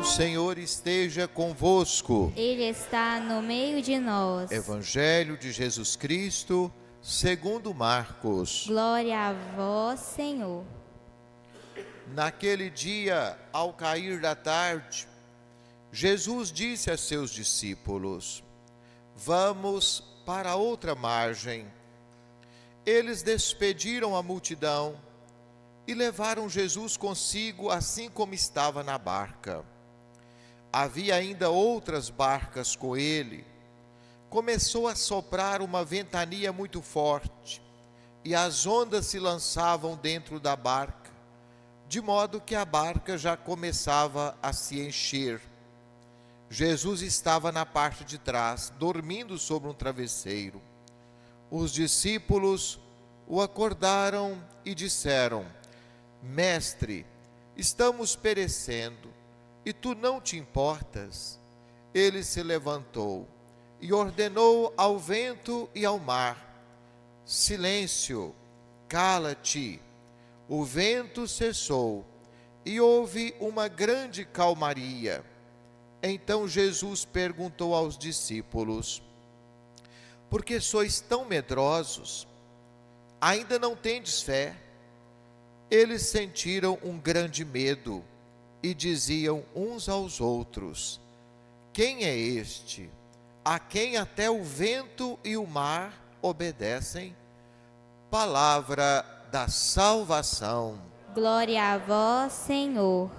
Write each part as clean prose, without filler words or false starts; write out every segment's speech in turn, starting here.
Senhor esteja convosco. Ele está no meio de nós. Evangelho de Jesus Cristo, segundo Marcos. Glória a vós, Senhor. Naquele dia, ao cair da tarde, Jesus disse a seus discípulos: Vamos para outra margem. Eles despediram a multidão e levaram Jesus consigo, assim como estava na barca. Havia ainda outras barcas com ele. Começou a soprar uma ventania muito forte, e as ondas se lançavam dentro da barca, de modo que a barca já começava a se encher. Jesus estava na parte de trás, dormindo sobre um travesseiro. Os discípulos o acordaram e disseram: Mestre, estamos perecendo, e tu não te importas? Ele se levantou e ordenou ao vento e ao mar: Silêncio, cala-te. O vento cessou e houve uma grande calmaria. Então Jesus perguntou aos discípulos: Por que sois tão medrosos? Ainda não tendes fé? Eles sentiram um grande medo e diziam uns aos outros: Quem é este, a quem até o vento e o mar obedecem? Palavra da salvação. Glória a vós, Senhor.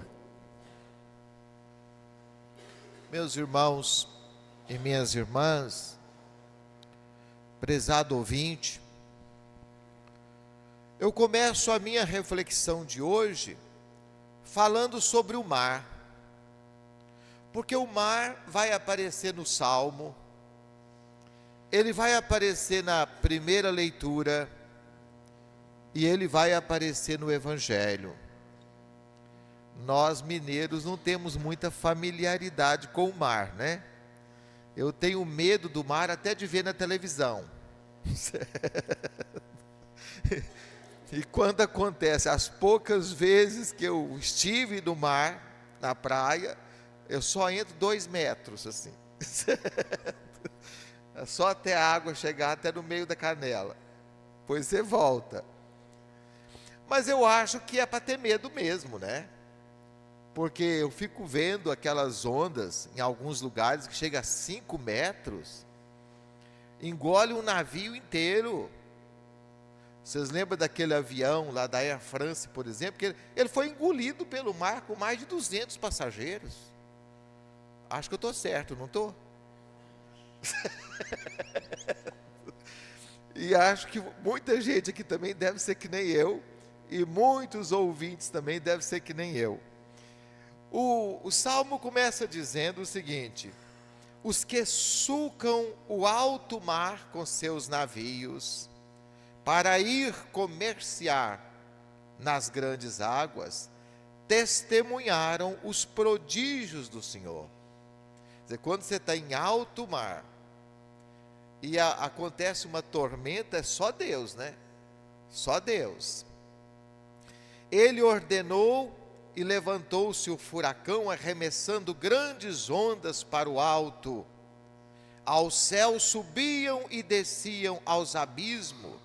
Meus irmãos e minhas irmãs, prezado ouvinte, eu começo a minha reflexão de hoje falando sobre o mar, porque o mar vai aparecer no Salmo, ele vai aparecer na primeira leitura e ele vai aparecer no Evangelho. Nós mineiros não temos muita familiaridade com o mar, né? Eu tenho medo do mar até de ver na televisão. E quando acontece, as poucas vezes que eu estive no mar, na praia, eu só entro 2 metros, assim. É só até a água chegar até no meio da canela. Depois você volta. Mas eu acho que é para ter medo mesmo, né? Porque eu fico vendo aquelas ondas em alguns lugares que chega a 5 metros, engole um navio inteiro. Vocês lembram daquele avião lá da Air France, por exemplo, que ele foi engolido pelo mar com mais de 200 passageiros. Acho que eu estou certo, não estou? E acho que muita gente aqui também deve ser que nem eu, e muitos ouvintes também devem ser que nem eu. O Salmo começa dizendo o seguinte: os que sulcam o alto mar com seus navios, para ir comerciar nas grandes águas, testemunharam os prodígios do Senhor. Quer dizer, quando você está em alto mar e acontece uma tormenta, é só Deus, né? Só Deus. Ele ordenou e levantou-se o furacão, arremessando grandes ondas para o alto. Ao céu subiam e desciam aos abismos.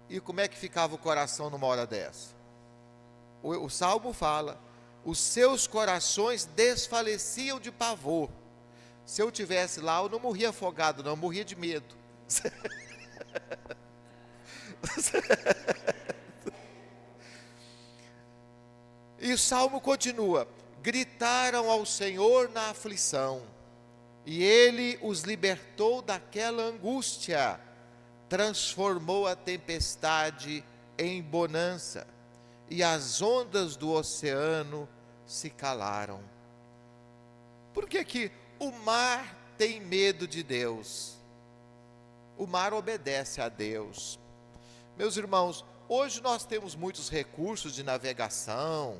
E como é que ficava o coração numa hora dessa? O Salmo fala: os seus corações desfaleciam de pavor. Se eu tivesse lá, eu não morria afogado, não, eu morria de medo. E o Salmo continua: gritaram ao Senhor na aflição, e Ele os libertou daquela angústia, transformou a tempestade em bonança, e as ondas do oceano se calaram. Por que que o mar tem medo de Deus? O mar obedece a Deus. Meus irmãos, hoje nós temos muitos recursos de navegação,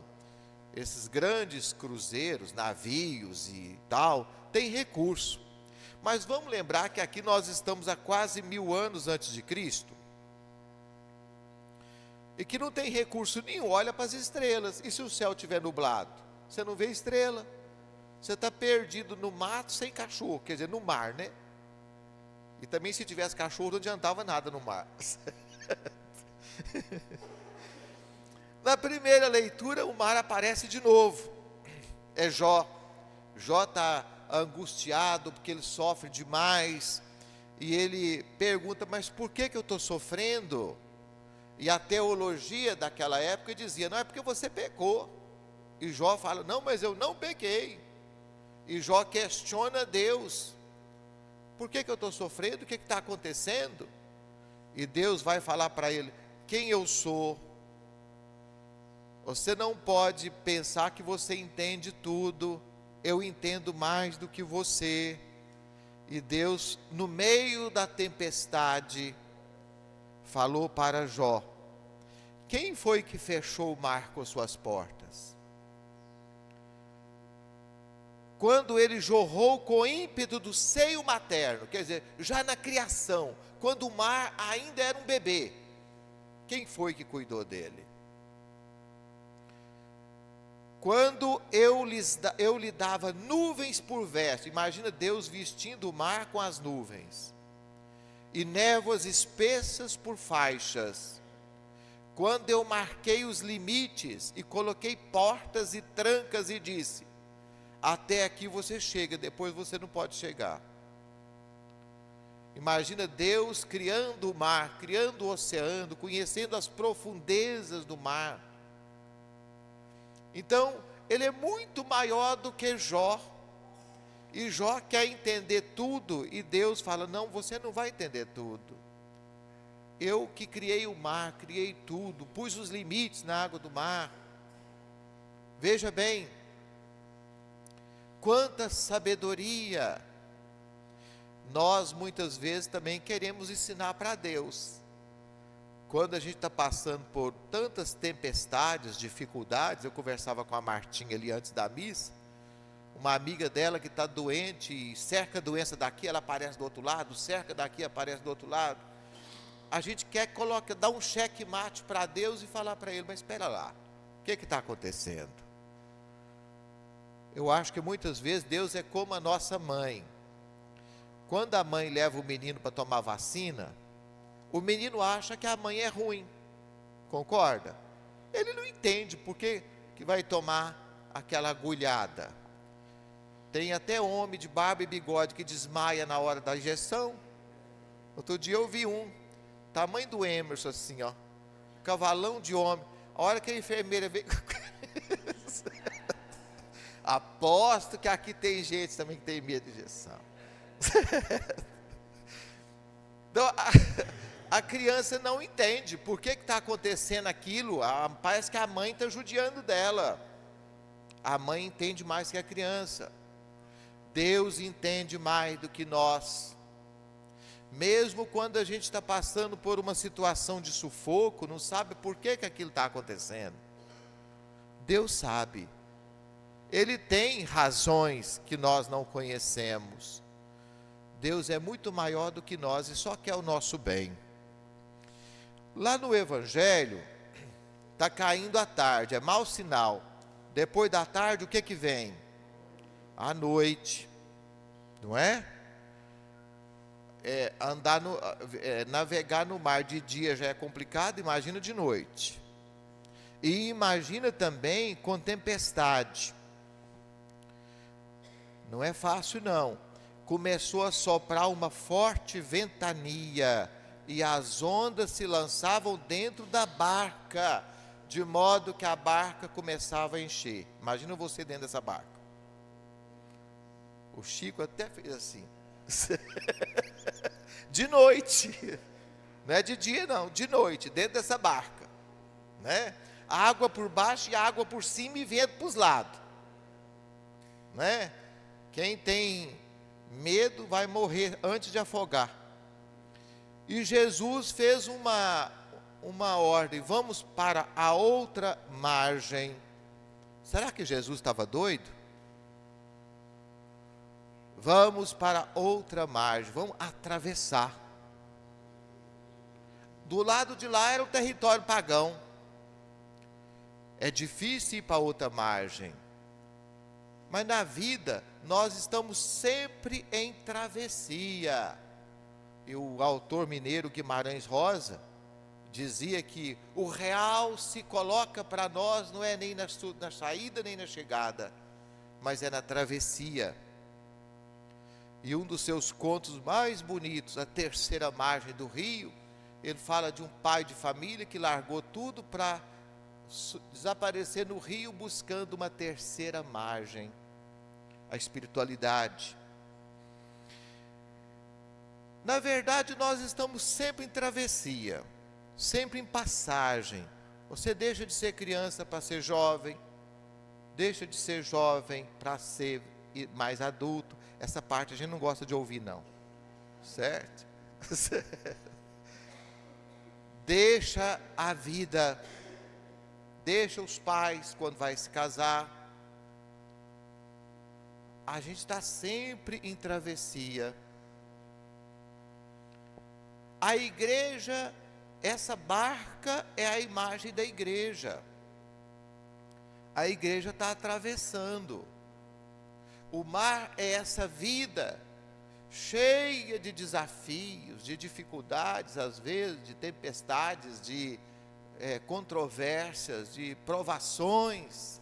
esses grandes cruzeiros, navios e tal, tem recurso. Mas vamos lembrar que aqui nós estamos há quase 1000 anos antes de Cristo. E que não tem recurso nenhum, olha para as estrelas. E se o céu estiver nublado? Você não vê estrela. Você está perdido no mato sem cachorro, quer dizer, no mar, né? E também se tivesse cachorro não adiantava nada no mar. Na primeira leitura o mar aparece de novo. É Jó. Jó está angustiado porque ele sofre demais. E ele pergunta, mas por que eu estou sofrendo? E a teologia daquela época dizia, não é porque você pecou. E Jó fala, não, mas eu não pequei. E Jó questiona Deus. Por que eu estou sofrendo? O que está acontecendo? E Deus vai falar para ele, quem eu sou? Você não pode pensar que você entende tudo. Eu entendo mais do que você. E Deus, no meio da tempestade, falou para Jó, quem foi que fechou o mar com suas portas? Quando ele jorrou com ímpeto do seio materno, quer dizer, já na criação, quando o mar ainda era um bebê, quem foi que cuidou dele? Quando eu lhe dava nuvens por veste, imagina Deus vestindo o mar com as nuvens, e névoas espessas por faixas, quando eu marquei os limites e coloquei portas e trancas e disse, até aqui você chega, depois você não pode chegar. Imagina Deus criando o mar, criando o oceano, conhecendo as profundezas do mar. Então, ele é muito maior do que Jó. E Jó quer entender tudo, e Deus fala, não, você não vai entender tudo. Eu que criei o mar, criei tudo, pus os limites na água do mar. Veja bem, quanta sabedoria. Nós muitas vezes também queremos ensinar para Deus. Quando a gente está passando por tantas tempestades, dificuldades, eu conversava com a Martinha ali antes da missa, uma amiga dela que está doente, e cerca a doença daqui, ela aparece do outro lado, cerca daqui, aparece do outro lado. A gente quer dar um checkmate para Deus e falar para Ele, mas espera lá, o que está acontecendo? Eu acho que muitas vezes Deus é como a nossa mãe. Quando a mãe leva o menino para tomar vacina, o menino acha que a mãe é ruim, concorda? Ele não entende por que vai tomar aquela agulhada. Tem até homem de barba e bigode que desmaia na hora da injeção. Outro dia eu vi um, tamanho do Emerson assim, ó, cavalão de homem. A hora que a enfermeira veio, aposto que aqui tem gente também que tem medo de injeção. Então, a criança não entende por que está acontecendo aquilo. Parece que a mãe está judiando dela. A mãe entende mais que a criança. Deus entende mais do que nós. Mesmo quando a gente está passando por uma situação de sufoco, não sabe por que aquilo está acontecendo. Deus sabe. Ele tem razões que nós não conhecemos. Deus é muito maior do que nós e só quer o nosso bem. Lá no Evangelho, está caindo a tarde, é mau sinal. Depois da tarde, o que vem? A noite, não é? Navegar no mar de dia já é complicado, imagina de noite. E imagina também com tempestade. Não é fácil não. Começou a soprar uma forte ventania e as ondas se lançavam dentro da barca, de modo que a barca começava a encher. Imagina você dentro dessa barca. O Chico até fez assim. De noite, não é de dia não, de noite, dentro dessa barca, né? Água por baixo e água por cima e vento para os lados, né? Quem tem medo vai morrer antes de afogar. E Jesus fez uma ordem, vamos para a outra margem. Será que Jesus estava doido? Vamos para outra margem, vamos atravessar. Do lado de lá era o território pagão. É difícil ir para outra margem. Mas na vida, nós estamos sempre em travessia. E o autor mineiro Guimarães Rosa dizia que o real se coloca para nós, não é nem na saída nem na chegada, mas é na travessia. E um dos seus contos mais bonitos, A Terceira Margem do Rio, ele fala de um pai de família que largou tudo para desaparecer no rio buscando uma terceira margem, a espiritualidade. Na verdade, nós estamos sempre em travessia, sempre em passagem. Você deixa de ser criança para ser jovem, deixa de ser jovem para ser mais adulto. Essa parte a gente não gosta de ouvir, não. Certo? Deixa a vida, deixa os pais quando vai se casar. A gente está sempre em travessia. A igreja, essa barca é a imagem da igreja. A igreja está atravessando. O mar é essa vida cheia de desafios, de dificuldades, às vezes, de tempestades, de controvérsias, de provações.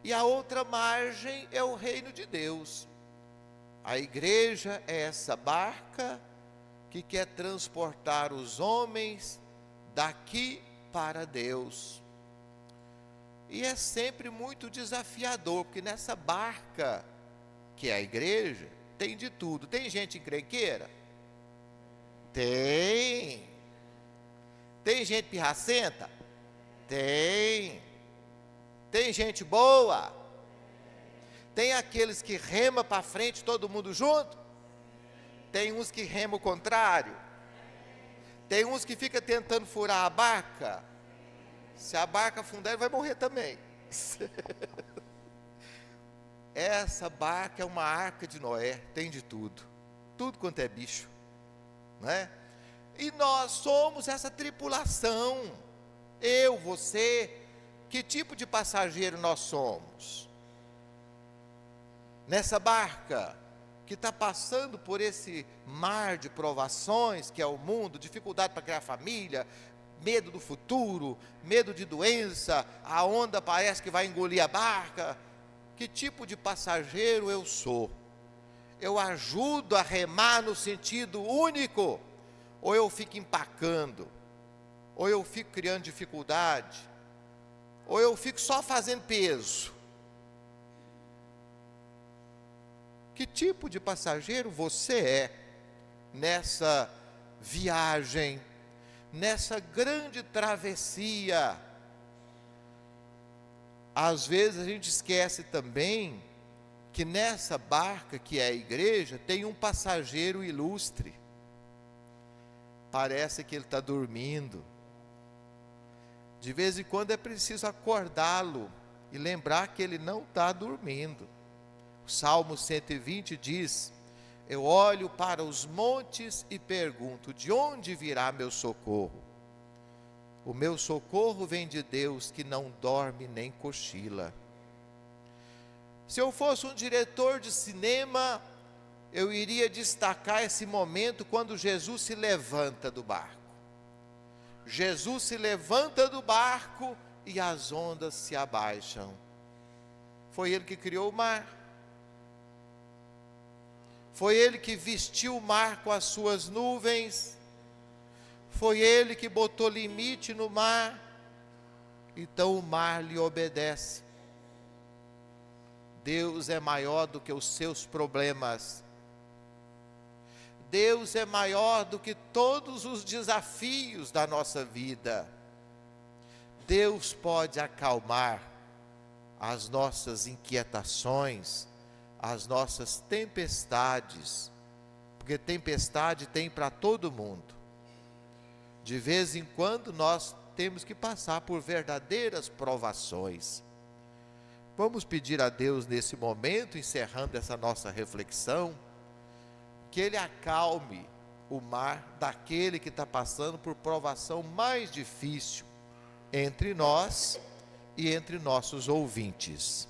E a outra margem é o reino de Deus. A igreja é essa barca que quer transportar os homens daqui para Deus. E é sempre muito desafiador, porque nessa barca, que é a igreja, tem de tudo. Tem gente encrenqueira? Tem. Tem gente pirracenta? Tem. Tem gente boa? Tem aqueles que rema para frente, todo mundo junto? Tem uns que rema o contrário? Tem uns que fica tentando furar a barca? Se a barca afundar, ele vai morrer também. Essa barca é uma arca de Noé, tem de tudo. Tudo quanto é bicho, não é? E nós somos essa tripulação. Eu, você, que tipo de passageiro nós somos? Nessa barca que está passando por esse mar de provações, que é o mundo, dificuldade para criar família, medo do futuro, medo de doença, a onda parece que vai engolir a barca. Que tipo de passageiro eu sou? Eu ajudo a remar no sentido único? Ou eu fico empacando? Ou eu fico criando dificuldade? Ou eu fico só fazendo peso? Que tipo de passageiro você é nessa viagem, nessa grande travessia? Às vezes a gente esquece também que nessa barca que é a igreja tem um passageiro ilustre. Parece que ele está dormindo. De vez em quando é preciso acordá-lo e lembrar que ele não está dormindo. O Salmo 120 diz: eu olho para os montes e pergunto, de onde virá meu socorro? O meu socorro vem de Deus, que não dorme nem cochila. Se eu fosse um diretor de cinema, eu iria destacar esse momento quando Jesus se levanta do barco. Jesus se levanta do barco e as ondas se abaixam. Foi Ele que criou o mar. Foi Ele que vestiu o mar com as suas nuvens. Foi Ele que botou limite no mar. Então o mar lhe obedece. Deus é maior do que os seus problemas. Deus é maior do que todos os desafios da nossa vida. Deus pode acalmar as nossas inquietações, as nossas tempestades, porque tempestade tem para todo mundo. De vez em quando nós temos que passar por verdadeiras provações. Vamos pedir a Deus nesse momento, encerrando essa nossa reflexão, que Ele acalme o mar daquele que está passando por provação mais difícil entre nós e entre nossos ouvintes.